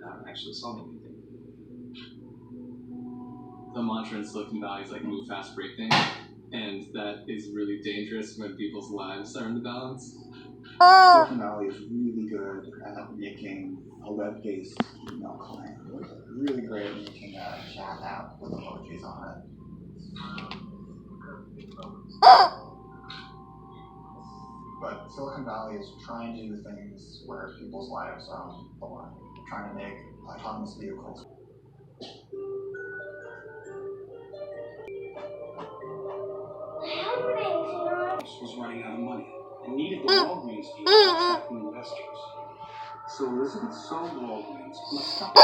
without actually solving anything. The mantra in Silicon Valley is like move fast, break things, and that is really dangerous when people's lives are in the balance. Silicon Valley is really good at making a web-based email client. Really great at making a chat app with emojis on it. But Silicon Valley is trying to do things where people's lives are on the line. Trying to make autonomous vehicles. Was running out of money and needed the Walgreens deal to attract new investors. So Elizabeth sold Walgreens and stopped.